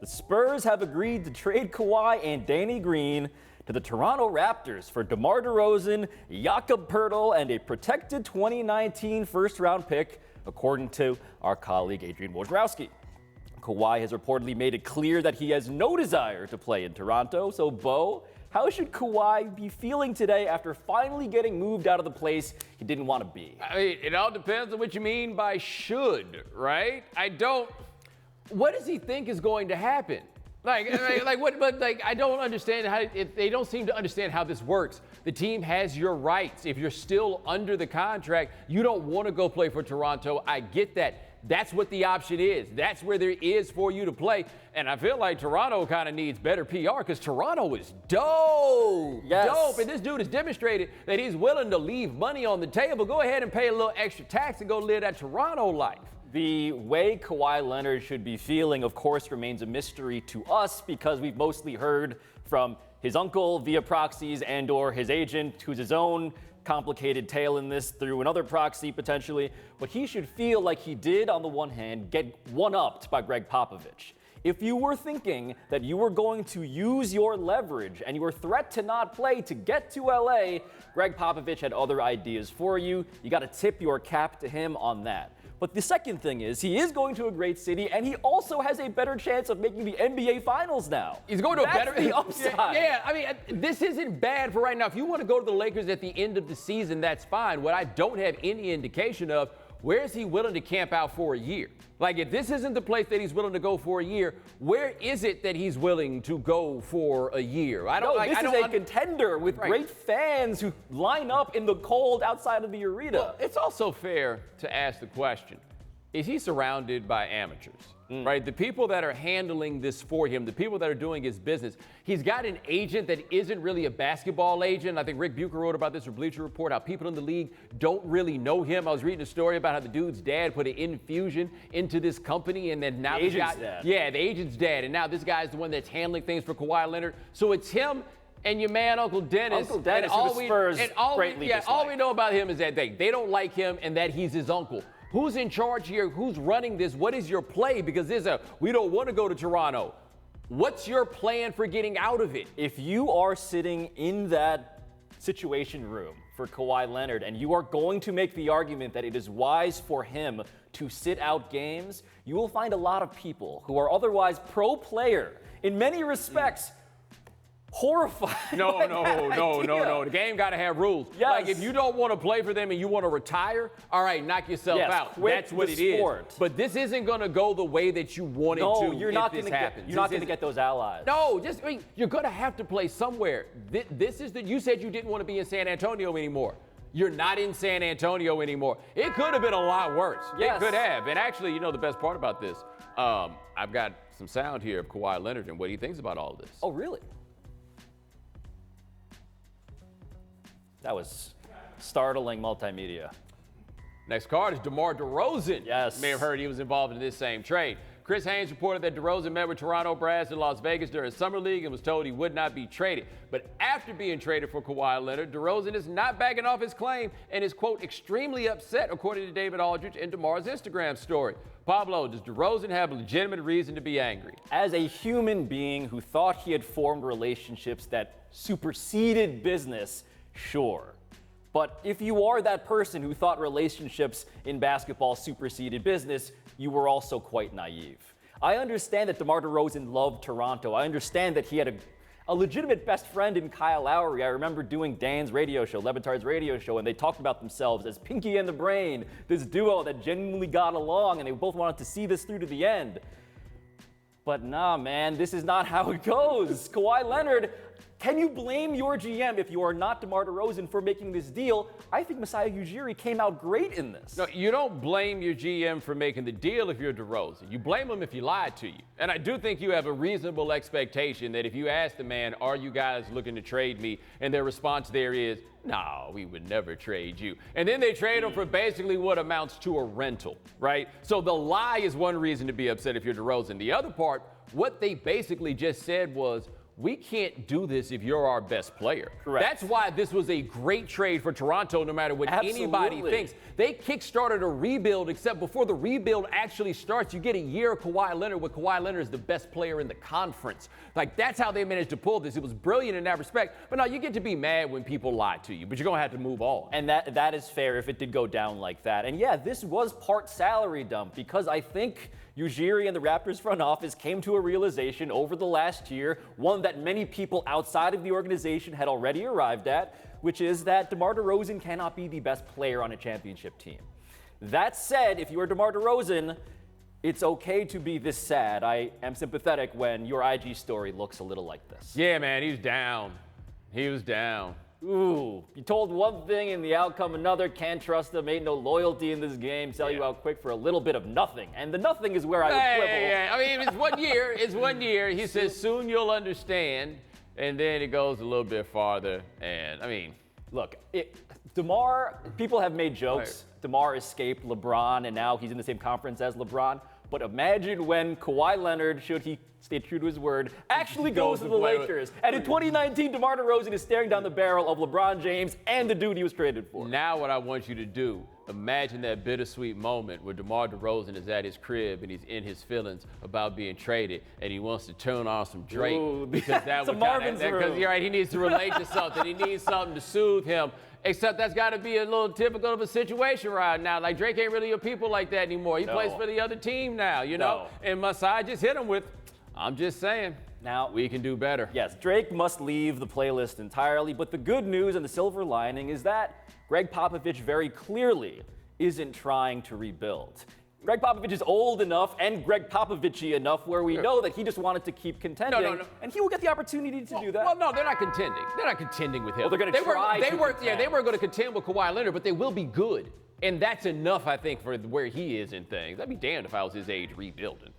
The Spurs have agreed to trade Kawhi and Danny Green to the Toronto Raptors for DeMar DeRozan, Jakob Poeltl, and a protected 2019 first-round pick, according to our colleague Adrian Wojnarowski. Kawhi has reportedly made it clear that he has no desire to play in Toronto. So, Bo, how should Kawhi be feeling today after finally getting moved out of the place he didn't want to be? I mean, it all depends on what you mean by should, right? What does he think is going to happen? I don't understand how they don't seem to understand how this works. The team has your rights. If you're still under the contract, you don't want to go play for Toronto. I get that. That's what the option is. That's where there is for you to play. And I feel like Toronto kind of needs better PR because Toronto is dope. Yes. Dope. And this dude has demonstrated that he's willing to leave money on the table. Go ahead and pay a little extra tax and go live that Toronto life. The way Kawhi Leonard should be feeling, of course, remains a mystery to us because we've mostly heard from his uncle via proxies and or his agent, who's his own complicated tale in this through another proxy potentially. But he should feel like he did, on the one hand, get one-upped by Greg Popovich. If you were thinking that you were going to use your leverage and your threat to not play to get to LA, Greg Popovich had other ideas for you. You got to tip your cap to him on that. But the second thing is, he is going to a great city, and he also has a better chance of making the NBA Finals now. He's going to That's a better the upside. Yeah, I mean, this isn't bad for right now. If you want to go to the Lakers at the end of the season, that's fine. What I don't have any indication of, where is he willing to camp out for a year? Like, if this isn't the place that he's willing to go for a year, where is it that he's willing to go for a year? This is a contender with great fans who line up in the cold outside of the arena. Well, it's also fair to ask the question, is he surrounded by amateurs? Right? The people that are handling this for him, the people that are doing his business. He's got an agent that isn't really a basketball agent. I think Rick Bucher wrote about this for Bleacher Report, how people in the league don't really know him. I was reading a story about how the dude's dad put an infusion into this company, and then now the agent's dad. Yeah, the agent's dad. And now this guy's the one that's handling things for Kawhi Leonard. So it's him and your man, Uncle Dennis. Uncle Dennis, who the Spurs greatly dislike. All we know about him is that they don't like him and that he's his uncle. Who's in charge here? Who's running this? What is your play? Because we don't want to go to Toronto. What's your plan for getting out of it? If you are sitting in that situation room for Kawhi Leonard and you are going to make the argument that it is wise for him to sit out games, you will find a lot of people who are otherwise pro-player, in many respects, horrified. No. The game got to have rules. Yes. Like, if you don't want to play for them and you want to retire, all right, knock yourself out. That's what it is. But this isn't going to go the way that you want it to. No, you're not going to get those allies. No, you're going to have to play somewhere. You said you didn't want to be in San Antonio anymore. You're not in San Antonio anymore. It could have been a lot worse. Yes. It could have. And actually, the best part about this, I've got some sound here of Kawhi Leonard and what he thinks about all this. Oh, really? That was startling multimedia. Next card is DeMar DeRozan. Yes. You may have heard he was involved in this same trade. Chris Haynes reported that DeRozan met with Toronto brass in Las Vegas during Summer League and was told he would not be traded. But after being traded for Kawhi Leonard, DeRozan is not backing off his claim and is, quote, extremely upset, according to David Aldridge and DeMar's Instagram story. Pablo, does DeRozan have a legitimate reason to be angry? As a human being who thought he had formed relationships that superseded business, sure. But if you are that person who thought relationships in basketball superseded business, you were also quite naive. I understand that DeMar DeRozan loved Toronto. I understand that he had a legitimate best friend in Kyle Lowry. I remember doing Dan's radio show, Levitard's radio show, and they talked about themselves as Pinky and the Brain, this duo that genuinely got along, and they both wanted to see this through to the end. But nah, man, this is not how it goes. Kawhi Leonard, can you blame your GM if you are not DeMar DeRozan for making this deal? I think Masai Ujiri came out great in this. No, you don't blame your GM for making the deal if you're DeRozan. You blame him if he lied to you. And I do think you have a reasonable expectation that if you ask the man, are you guys looking to trade me? And their response there is, no, we would never trade you. And then they trade him for basically what amounts to a rental, right? So the lie is one reason to be upset if you're DeRozan. The other part, what they basically just said was, we can't do this if you're our best player. Correct. That's why this was a great trade for Toronto, no matter what anybody thinks. They kickstarted a rebuild, except before the rebuild actually starts, you get a year of Kawhi Leonard, where Kawhi Leonard is the best player in the conference. Like, that's how they managed to pull this. It was brilliant in that respect. But now you get to be mad when people lie to you, but you're going to have to move on. And that is fair if it did go down like that. And yeah, this was part salary dump, because I think Ujiri and the Raptors front office came to a realization over the last year, one that many people outside of the organization had already arrived at, which is that DeMar DeRozan cannot be the best player on a championship team. That said, if you are DeMar DeRozan, it's okay to be this sad. I am sympathetic when your IG story looks a little like this. Yeah, man, he was down. He was down. Ooh, you told one thing and the outcome another. Can't trust them. Ain't no loyalty in this game. Sell you out quick for a little bit of nothing. And the nothing is where I would quibble. I mean, it's 1 year. It's 1 year. He says, soon you'll understand. And then it goes a little bit farther. And, I mean, look, DeMar, people have made jokes. DeMar escaped LeBron, and now he's in the same conference as LeBron. But imagine when Kawhi Leonard, should he stay true to his word, actually goes to the Lakers. And in 2019, DeMar DeRozan is staring down the barrel of LeBron James and the dude he was traded for. Now what I want you to do, imagine that bittersweet moment where DeMar DeRozan is at his crib and he's in his feelings about being traded, and he wants to turn on some Drake. Ooh, because that would because you're right, he needs to relate to something. He needs something to soothe him. Except that's got to be a little typical of a situation right now. Like, Drake ain't really your people like that anymore. He plays for the other team now, you know? And Masai just hit him with, I'm just saying, now we can do better. Yes, Drake must leave the playlist entirely, but the good news and the silver lining is that Greg Popovich very clearly isn't trying to rebuild. Greg Popovich is old enough and Greg Popovich-y enough where we know that he just wanted to keep contending, and he will get the opportunity to do that. Well, no, they're not contending. They're not contending with him. Well, they're going to try to contend. Yeah, they weren't going to contend with Kawhi Leonard, but they will be good. And that's enough, I think, for where he is in things. I'd be damned if I was his age rebuilding.